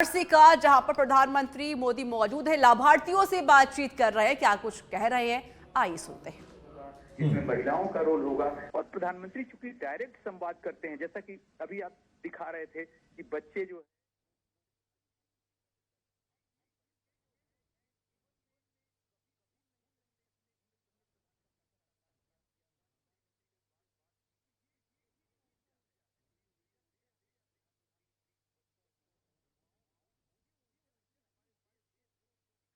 वाराणसी का जहां पर प्रधानमंत्री मोदी मौजूद है, लाभार्थियों से बातचीत कर रहे हैं, क्या कुछ कह रहे हैं, आइए सुनते हैं। इसमें महिलाओं का रोल होगा और प्रधानमंत्री चूंकि डायरेक्ट संवाद करते हैं, जैसा कि अभी आप दिखा रहे थे कि बच्चे जो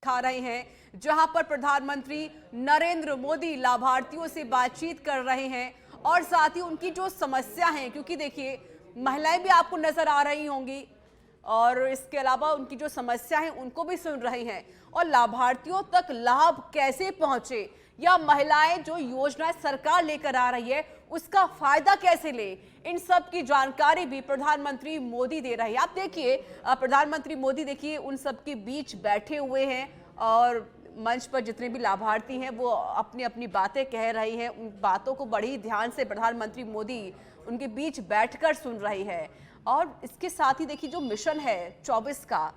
खा रहे हैं, जहां पर प्रधानमंत्री नरेंद्र मोदी लाभार्थियों से बातचीत कर रहे हैं और साथ ही उनकी जो समस्या है, क्योंकि देखिए महिलाएं भी आपको नजर आ रही होंगी और इसके अलावा उनकी जो समस्या है उनको भी सुन रहे हैं और लाभार्थियों तक लाभ कैसे पहुंचे या महिलाएं जो योजनाएं सरकार लेकर आ रही है उसका फायदा कैसे ले, इन सब की जानकारी भी प्रधानमंत्री मोदी दे रहे हैं। आप देखिए प्रधानमंत्री मोदी देखिए उन सब के बीच बैठे हुए हैं और मंच पर जितने भी लाभार्थी हैं वो अपनी अपनी बातें कह रही हैं। उन बातों को बड़ी ध्यान से प्रधानमंत्री मोदी उनके बीच बैठकर सुन रही है। और इसके साथ ही देखिए जो मिशन है 24 का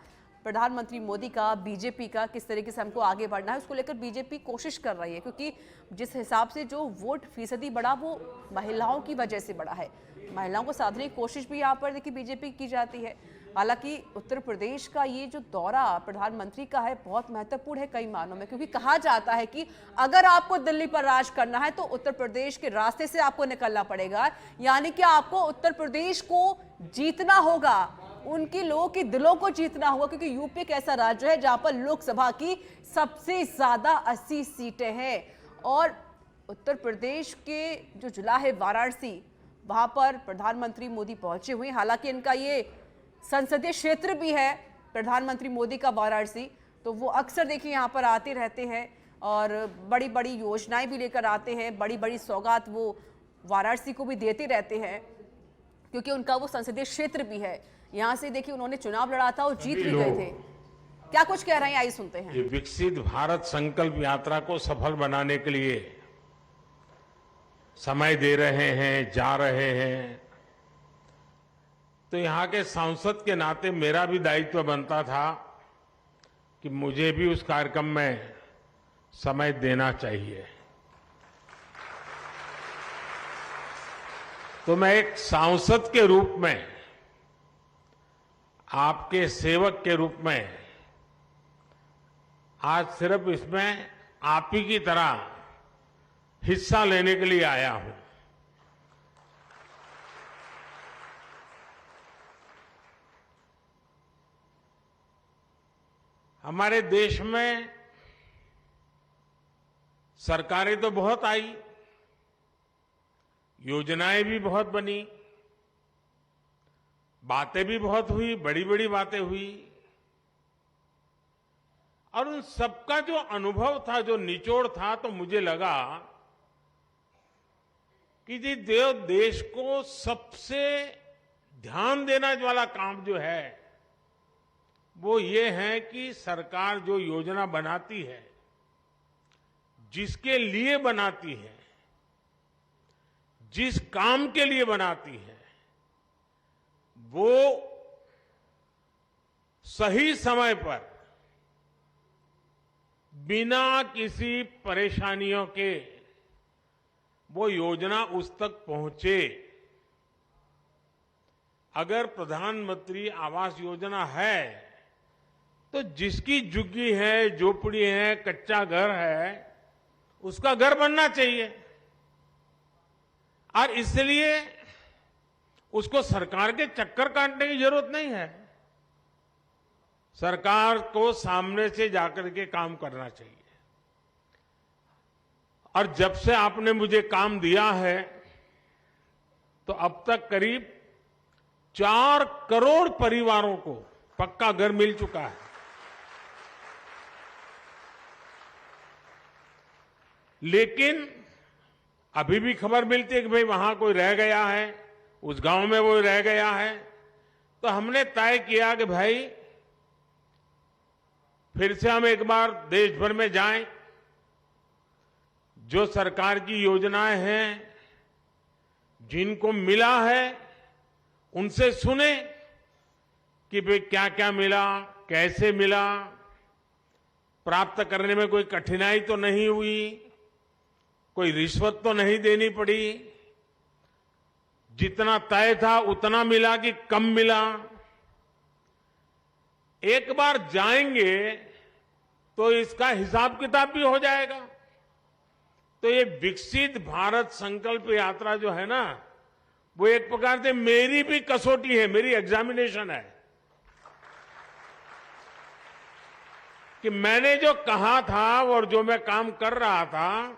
प्रधानमंत्री मोदी का, बीजेपी का, किस तरीके से हमको आगे बढ़ना है उसको लेकर बीजेपी कोशिश कर रही है, क्योंकि जिस हिसाब से जो वोट फीसदी बढ़ा वो महिलाओं की वजह से बढ़ा है। महिलाओं को साधने की कोशिश भी यहाँ पर देखिए बीजेपी की जाती है। हालांकि उत्तर प्रदेश का ये जो दौरा प्रधानमंत्री का है बहुत महत्वपूर्ण है कई मानों में, क्योंकि कहा जाता है कि अगर आपको दिल्ली पर राज करना है तो उत्तर प्रदेश के रास्ते से आपको निकलना पड़ेगा, यानी कि आपको उत्तर प्रदेश को जीतना होगा, उनके लोगों के दिलों को जीतना होगा, क्योंकि यूपी एक ऐसा राज्य है जहां पर लोकसभा की सबसे ज्यादा 80 सीटें हैं और उत्तर प्रदेश के जो जिला है वाराणसी, वहां पर प्रधानमंत्री मोदी पहुंचे हुए। हालांकि इनका ये संसदीय क्षेत्र भी है प्रधानमंत्री मोदी का वाराणसी, तो वो अक्सर देखिए यहाँ पर आते रहते हैं और बड़ी बड़ी योजनाएं भी लेकर आते हैं, बड़ी बड़ी सौगात वो वाराणसी को भी देते रहते हैं, क्योंकि उनका वो संसदीय क्षेत्र भी है। यहाँ से देखिए उन्होंने चुनाव लड़ा था और जीत भी गए थे। क्या कुछ कह रहे हैं, आइए सुनते हैं। ये विकसित भारत संकल्प यात्रा को सफल बनाने के लिए समय दे रहे हैं, जा रहे हैं, तो यहाँ के सांसद के नाते मेरा भी दायित्व बनता था कि मुझे भी उस कार्यक्रम में समय देना चाहिए। तो मैं एक सांसद के रूप में, आपके सेवक के रूप में आज सिर्फ इसमें आप ही की तरह हिस्सा लेने के लिए आया हूं। हमारे देश में सरकारें तो बहुत आई, योजनाएं भी बहुत बनी, बातें भी बहुत हुई, बड़ी बड़ी बातें हुई, और उन सबका जो अनुभव था, जो निचोड़ था, तो मुझे लगा कि जी देश को सबसे ध्यान देने वाला काम जो है वो ये है कि सरकार जो योजना बनाती है, जिसके लिए बनाती है, जिस काम के लिए बनाती है, वो सही समय पर बिना किसी परेशानियों के वो योजना उस तक पहुंचे। अगर प्रधानमंत्री आवास योजना है तो जिसकी झुग्गी है, झोपड़ी है, कच्चा घर है, उसका घर बनना चाहिए, और इसलिए उसको सरकार के चक्कर काटने की जरूरत नहीं है। सरकार को सामने से जाकर के काम करना चाहिए। और जब से आपने मुझे काम दिया है तो अब तक करीब 4 करोड़ परिवारों को पक्का घर मिल चुका है। लेकिन अभी भी खबर मिलती है कि भाई वहां कोई रह गया है, उस गांव में वो रह गया है। तो हमने तय किया कि भाई फिर से हम एक बार देश भर में जाएं, जो सरकार की योजनाएं हैं, जिनको मिला है, उनसे सुने कि भाई क्या क्या मिला, कैसे मिला, प्राप्त करने में कोई कठिनाई तो नहीं हुई, कोई रिश्वत तो नहीं देनी पड़ी, जितना तय था उतना मिला कि कम मिला। एक बार जाएंगे तो इसका हिसाब किताब भी हो जाएगा। तो ये विकसित भारत संकल्प यात्रा जो है ना, वो एक प्रकार से मेरी भी कसौटी है, मेरी एग्जामिनेशन है कि मैंने जो कहा था और जो मैं काम कर रहा था,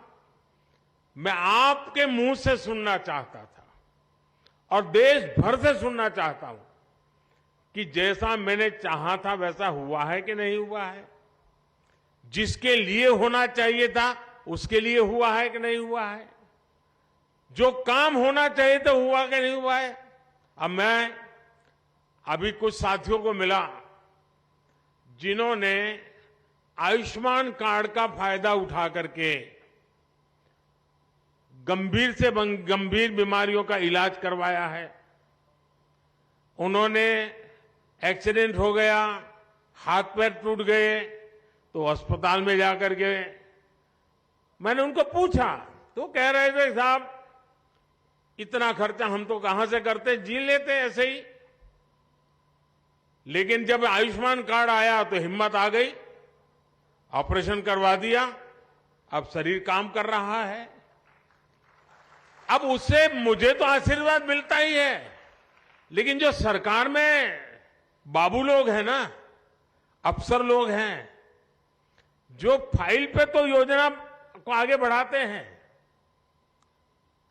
मैं आपके मुंह से सुनना चाहता था और देश भर से सुनना चाहता हूं कि जैसा मैंने चाहा था वैसा हुआ है कि नहीं हुआ है, जिसके लिए होना चाहिए था उसके लिए हुआ है कि नहीं हुआ है, जो काम होना चाहिए था हुआ कि नहीं हुआ है। अब मैं अभी कुछ साथियों को मिला जिन्होंने आयुष्मान कार्ड का फायदा उठा करके गंभीर से गंभीर बीमारियों का इलाज करवाया है। उन्होंने एक्सीडेंट हो गया, हाथ पैर टूट गए तो अस्पताल में जाकर के मैंने उनको पूछा तो कह रहे थे साहब इतना खर्चा हम तो कहां से करते, जी लेते ऐसे ही। लेकिन जब आयुष्मान कार्ड आया तो हिम्मत आ गई, ऑपरेशन करवा दिया, अब शरीर काम कर रहा है। अब उससे मुझे तो आशीर्वाद मिलता ही है, लेकिन जो सरकार में बाबू लोग हैं ना, अफसर लोग हैं, जो फाइल पे तो योजना को आगे बढ़ाते हैं,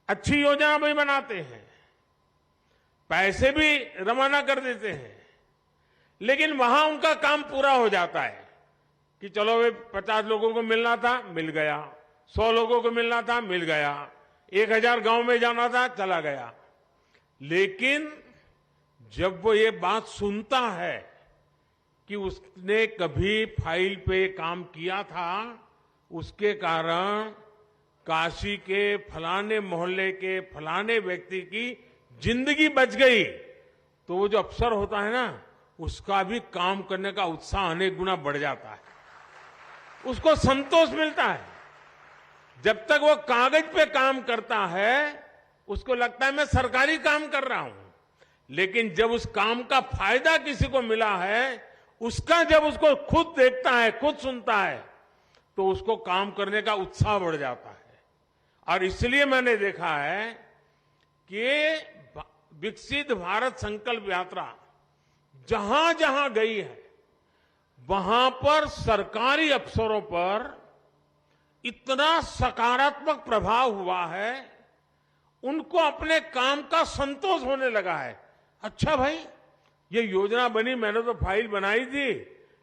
अच्छी योजना भी बनाते हैं, पैसे भी रवाना कर देते हैं, लेकिन वहां उनका काम पूरा हो जाता है कि चलो वे 50 लोगों को मिलना था मिल गया, 100 लोगों को मिलना था मिल गया, 1000 गांव में जाना था चला गया। लेकिन जब वो ये बात सुनता है कि उसने कभी फाइल पे काम किया था, उसके कारण काशी के फलाने मोहल्ले के फलाने व्यक्ति की जिंदगी बच गई, तो वो जो अफसर होता है ना, उसका भी काम करने का उत्साह अनेक गुना बढ़ जाता है, उसको संतोष मिलता है। जब तक वो कागज पे काम करता है उसको लगता है मैं सरकारी काम कर रहा हूं, लेकिन जब उस काम का फायदा किसी को मिला है, उसका जब उसको खुद देखता है, खुद सुनता है, तो उसको काम करने का उत्साह बढ़ जाता है। और इसलिए मैंने देखा है कि विकसित भारत संकल्प यात्रा जहां जहां गई है, वहां पर सरकारी अफसरों पर इतना सकारात्मक प्रभाव हुआ है, उनको अपने काम का संतोष होने लगा है। अच्छा भाई, ये योजना बनी, मैंने तो फाइल बनाई थी,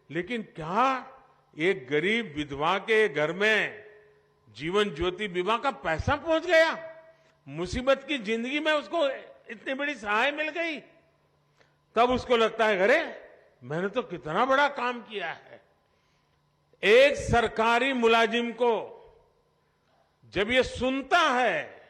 लेकिन क्या एक गरीब विधवा के घर में जीवन ज्योति बीमा का पैसा पहुंच गया, मुसीबत की जिंदगी में उसको इतनी बड़ी सहाय मिल गई, तब उसको लगता है अरे मैंने तो कितना बड़ा काम किया है। एक सरकारी मुलाजिम को जब ये सुनता है